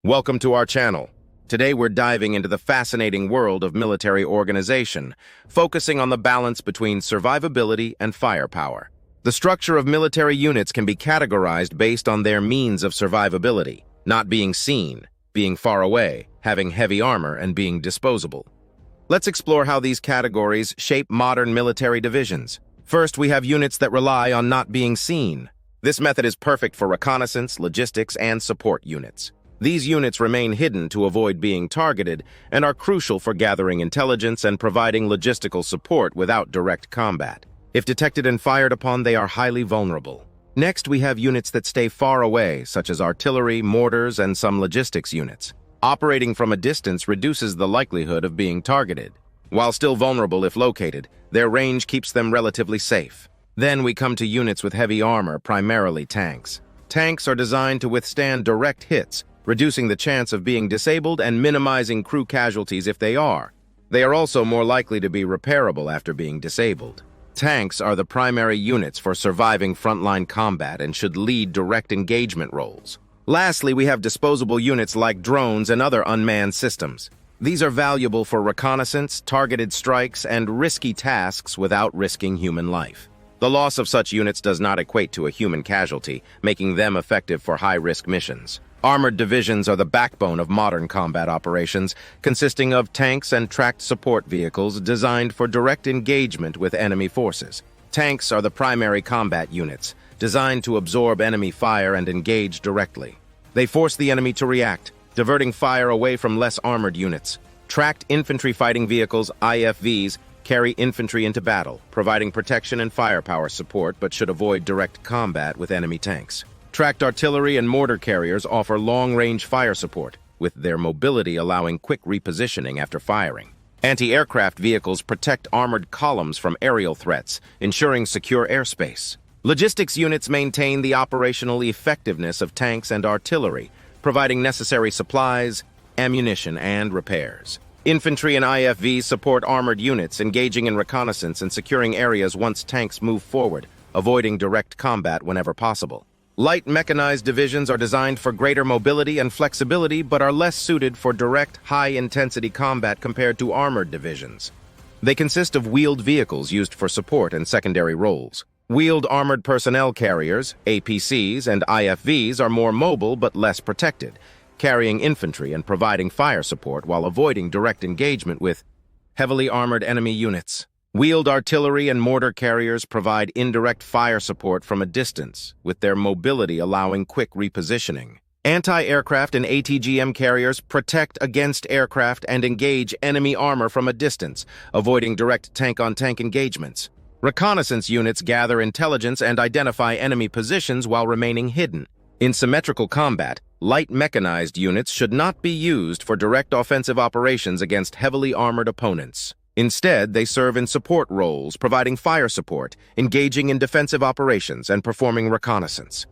Welcome to our channel. Today we're diving into the fascinating world of military organization, focusing on the balance between survivability and firepower. The structure of military units can be categorized based on their means of survivability, not being seen, being far away, having heavy armor, and being disposable. Let's explore how these categories shape modern military divisions. First, we have units that rely on not being seen. This method is perfect for reconnaissance, logistics, and support units. These units remain hidden to avoid being targeted and are crucial for gathering intelligence and providing logistical support without direct combat. If detected and fired upon, they are highly vulnerable. Next, we have units that stay far away, such as artillery, mortars, and some logistics units. Operating from a distance reduces the likelihood of being targeted. While still vulnerable if located, their range keeps them relatively safe. Then we come to units with heavy armor, primarily tanks. Tanks are designed to withstand direct hits, reducing the chance of being disabled and minimizing crew casualties if they are. They are also more likely to be repairable after being disabled. Tanks are the primary units for surviving frontline combat and should lead direct engagement roles. Lastly, we have disposable units like drones and other unmanned systems. These are valuable for reconnaissance, targeted strikes, and risky tasks without risking human life. The loss of such units does not equate to a human casualty, making them effective for high-risk missions. Armored divisions are the backbone of modern combat operations, consisting of tanks and tracked support vehicles designed for direct engagement with enemy forces. Tanks are the primary combat units, designed to absorb enemy fire and engage directly. They force the enemy to react, diverting fire away from less armored units. Tracked infantry fighting vehicles, IFVs, carry infantry into battle, providing protection and firepower support but should avoid direct combat with enemy tanks. Tracked artillery and mortar carriers offer long-range fire support, with their mobility allowing quick repositioning after firing. Anti-aircraft vehicles protect armored columns from aerial threats, ensuring secure airspace. Logistics units maintain the operational effectiveness of tanks and artillery, providing necessary supplies, ammunition, and repairs. Infantry and IFVs support armored units, engaging in reconnaissance and securing areas once tanks move forward, avoiding direct combat whenever possible. Light mechanized divisions are designed for greater mobility and flexibility but are less suited for direct, high-intensity combat compared to armored divisions. They consist of wheeled vehicles used for support and secondary roles. Wheeled armored personnel carriers, APCs, and IFVs are more mobile but less protected, carrying infantry and providing fire support while avoiding direct engagement with heavily armored enemy units. Wheeled artillery and mortar carriers provide indirect fire support from a distance, with their mobility allowing quick repositioning. Anti-aircraft and ATGM carriers protect against aircraft and engage enemy armor from a distance, avoiding direct tank-on-tank engagements. Reconnaissance units gather intelligence and identify enemy positions while remaining hidden. In symmetrical combat, light mechanized units should not be used for direct offensive operations against heavily armored opponents. Instead, they serve in support roles, providing fire support, engaging in defensive operations, and performing reconnaissance.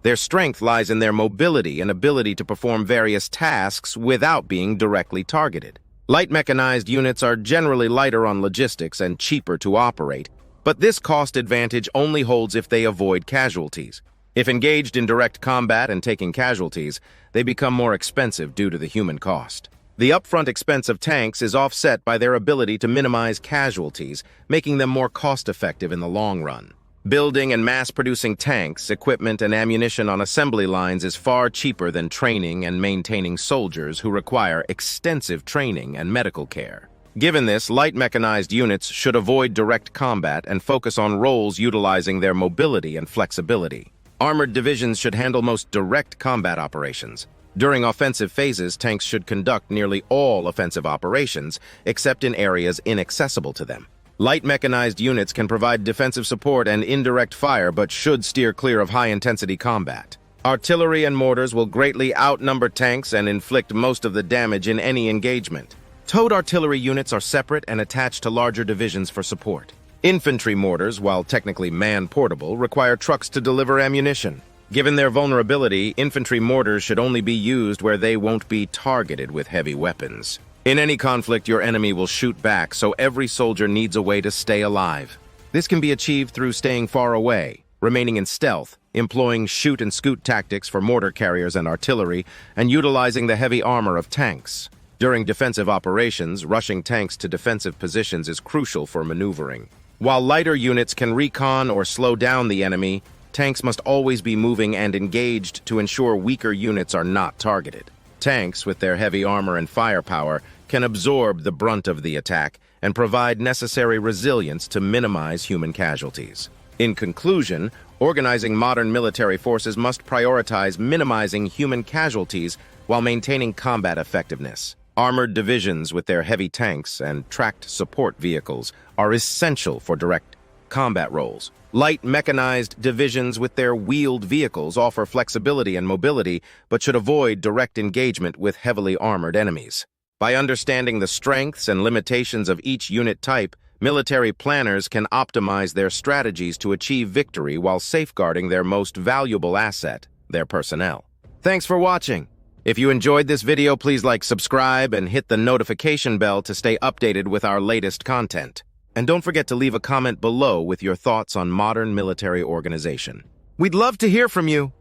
Their strength lies in their mobility and ability to perform various tasks without being directly targeted. Light mechanized units are generally lighter on logistics and cheaper to operate, but this cost advantage only holds if they avoid casualties. If engaged in direct combat and taking casualties, they become more expensive due to the human cost. The upfront expense of tanks is offset by their ability to minimize casualties, making them more cost-effective in the long run. Building and mass-producing tanks, equipment, and ammunition on assembly lines is far cheaper than training and maintaining soldiers who require extensive training and medical care. Given this, light mechanized units should avoid direct combat and focus on roles utilizing their mobility and flexibility. Armored divisions should handle most direct combat operations. During offensive phases, tanks should conduct nearly all offensive operations, except in areas inaccessible to them. Light mechanized units can provide defensive support and indirect fire, but should steer clear of high-intensity combat. Artillery and mortars will greatly outnumber tanks and inflict most of the damage in any engagement. Towed artillery units are separate and attached to larger divisions for support. Infantry mortars, while technically man-portable, require trucks to deliver ammunition. Given their vulnerability, infantry mortars should only be used where they won't be targeted with heavy weapons. In any conflict, your enemy will shoot back, so every soldier needs a way to stay alive. This can be achieved through staying far away, remaining in stealth, employing shoot-and-scoot tactics for mortar carriers and artillery, and utilizing the heavy armor of tanks. During defensive operations, rushing tanks to defensive positions is crucial for maneuvering. While lighter units can recon or slow down the enemy, tanks must always be moving and engaged to ensure weaker units are not targeted. Tanks, with their heavy armor and firepower, can absorb the brunt of the attack and provide necessary resilience to minimize human casualties. In conclusion, organizing modern military forces must prioritize minimizing human casualties while maintaining combat effectiveness. Armored divisions with their heavy tanks and tracked support vehicles are essential for direct combat roles. Light mechanized divisions with their wheeled vehicles offer flexibility and mobility, but should avoid direct engagement with heavily armored enemies. By understanding the strengths and limitations of each unit type, military planners can optimize their strategies to achieve victory while safeguarding their most valuable asset, their personnel. Thanks for watching. If you enjoyed this video, please subscribe, and hit the notification bell to stay updated with our latest content. And don't forget to leave a comment below with your thoughts on modern military organization. We'd love to hear from you.